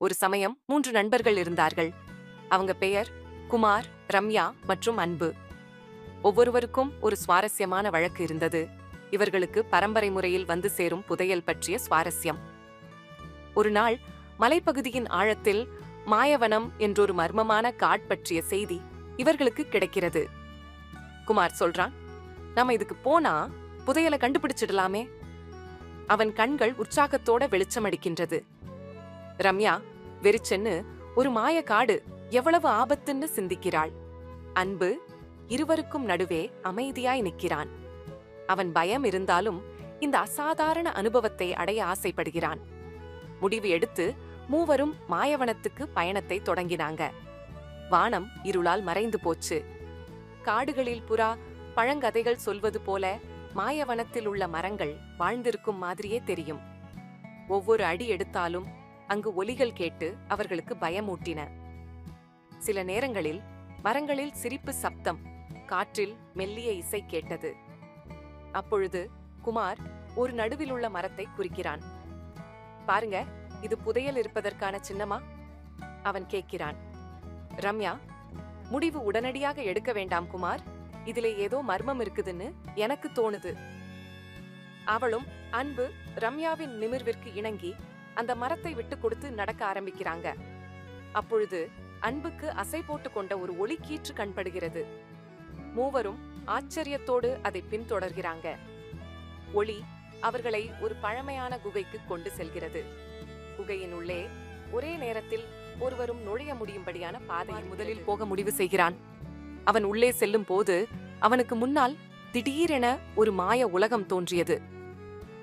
ஒரு சமயம் 3 நண்பர்கள் இருந்தார்கள். அவங்க பெயர் குமார், ரம்யா மற்றும் அன்பு. ஒவ்வொருவருக்கும் ஒரு சுவாரஸ்யமான வழக்கு இருந்தது. இவர்களுக்கு பரம்பரை முறையில் வந்து சேரும் புதையல் பற்றிய சுவாரஸ்யம். ஒரு நாள் மலைப்பகுதியின் ஆழத்தில் மாயவனம் என்றொரு மர்மமான காட் பற்றிய செய்தி இவர்களுக்கு கிடைக்கிறது. குமார் சொல்றான், நாம இதுக்கு போனா புதையலை கண்டுபிடிச்சிடலாமே. அவன் கண்கள் உற்சாகத்தோட வெளிச்சமடிக்கின்றது. ரம்யா வெறிச்சென்னு ஒரு மாய காடு எவ்வளவு ஆபத்துன்னு சிந்திக்கிறாள். அன்பு இருவருக்கும் நடுவே அமைதியாய் நிற்கிறான். அவன் பயம் இருந்தாலும் இந்த அசாதாரண அனுபவத்தை அடைய ஆசைப்படுகிறான். முடிவு எடுத்து மூவரும் மாயவனத்துக்கு பயணத்தை தொடங்கினாங்க. வானம் இருளால் மறைந்து போச்சு. காடுகளில் புறா பழங்கதைகள் சொல்வது போல மாயவனத்தில் உள்ள மரங்கள் வாழ்ந்திருக்கும் மாதிரியே தெரியும். ஒவ்வொரு அடி எடுத்தாலும் அங்கு ஒலிகள் கேட்டு அவர்களுக்கு பயமூட்டின. சில நேரங்களில் மரங்களில் சிரிப்பு சப்தம், காற்றில் மெல்லிய இசை கேட்டது. அப்பொழுது குமார் ஒரு நடுவில் உள்ள மரத்தை குறிக்கிறான். பாருங்க, இது புதையல் இருப்பதற்கான சின்னமா? அவன் கேட்கிறான். ரம்யா, முடிவு உடனடியாக எடுக்க வேண்டாம் குமார், இதிலே ஏதோ மர்மம் இருக்குதுன்னு எனக்கு தோணுது. அவளும் அன்பு ரம்யாவின் நிமிர்விற்கு இணங்கி அந்த மரத்தை விட்டு கொடுத்து நடக்க ஆரம்பிக்கிறாங்க. அப்பொழுது அன்புக்கு அசை போட்டு கொண்ட ஒரு ஒளி கீற்று கண்படுகிறது. மூவரும் ஆச்சரியத்தோடு அதை பின்தொடர்கிறாங்க. ஒளி அவர்களை ஒரு பழமையான குகைக்கு கொண்டு செல்கிறது. குகையின் உள்ளே ஒரே நேரத்தில் ஒருவரும் நுழைய முடியும்படியான பாதையில் முதலில் போக முடிவு செய்கிறான். அவன் உள்ளே செல்லும் போது அவனுக்கு முன்னால் திடீரென ஒரு மாய உலகம் தோன்றியது.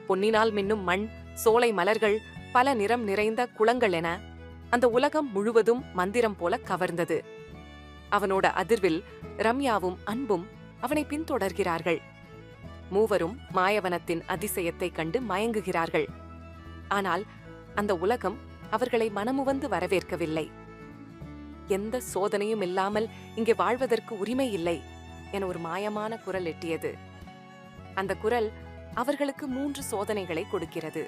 பொன்னினால் மின்னும் மண், சோலை மலர்கள், பல நிறம் நிறைந்த குளங்கள் என அந்த உலகம் முழுவதும் மந்திரம் போல கவர்ந்தது. அவனோட அதிர்வில் ரம்யாவும் அன்பும் அவனை பின்தொடர்கிறார்கள். மூவரும் மாயவனத்தின் அதிசயத்தை கண்டு மயங்குகிறார்கள். ஆனால் அந்த உலகம் அவர்களை மனமுவந்து வரவேற்கவில்லை. எந்த சோதனையும் இல்லாமல் இங்கே வாழ்வதற்கு உரிமை இல்லை என ஒரு மாயமான குரல் எட்டியது. அந்த குரல் அவர்களுக்கு 3 சோதனைகளை கொடுக்கிறது.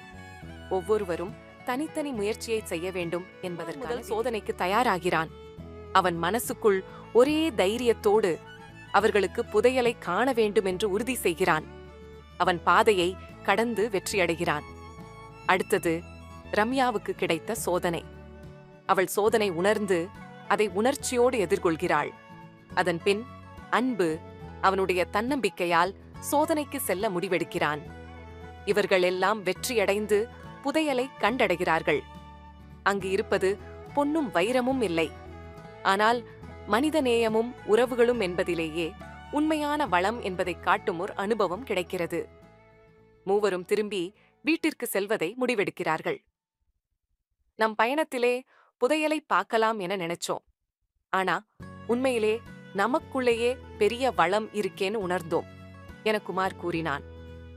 ஒவ்வொருவரும் தனித்தனி முயற்சியை செய்ய வேண்டும் என்பதற்கு முதல் சோதனைக்கு தயாராகிறான். அவன் மனசுக்குள் ஒரே தைரியத்தோடு அவர்களுக்கு புதையலை காண வேண்டும் என்று உறுதி செய்கிறான். அவன் பாதையை கடந்து வெற்றியடைகிறான். அடுத்தது ரம்யாவுக்கு கிடைத்த சோதனை. அவள் சோதனை உணர்ந்து அதை உணர்ச்சியோடு எதிர்கொள்கிறாள். அதன் பின் அன்பு அவனுடைய தன்னம்பிக்கையால் சோதனைக்கு செல்ல முடிவெடுக்கிறான். இவர்கள் எல்லாம் வெற்றியடைந்து புதையலை கண்டடைகிறார்கள். அங்கு இருப்பது பொன்னும் வைரமும் இல்லை, ஆனால் மனிதநேயமும் உறவுகளும் என்பதிலேயே உண்மையான வளம் என்பதை காட்டும் ஒரு அனுபவம் கிடைக்கிறது. மூவரும் திரும்பி வீட்டிற்கு செல்வதை முடிவெடுக்கிறார்கள். நம் பயணத்திலே புதையலை பார்க்கலாம் என நினைச்சோம். ஆனா உண்மையிலே நமக்குள்ளேயே பெரிய வளம் இருக்கேன்னு உணர்ந்தோம் என குமார் கூறினான்.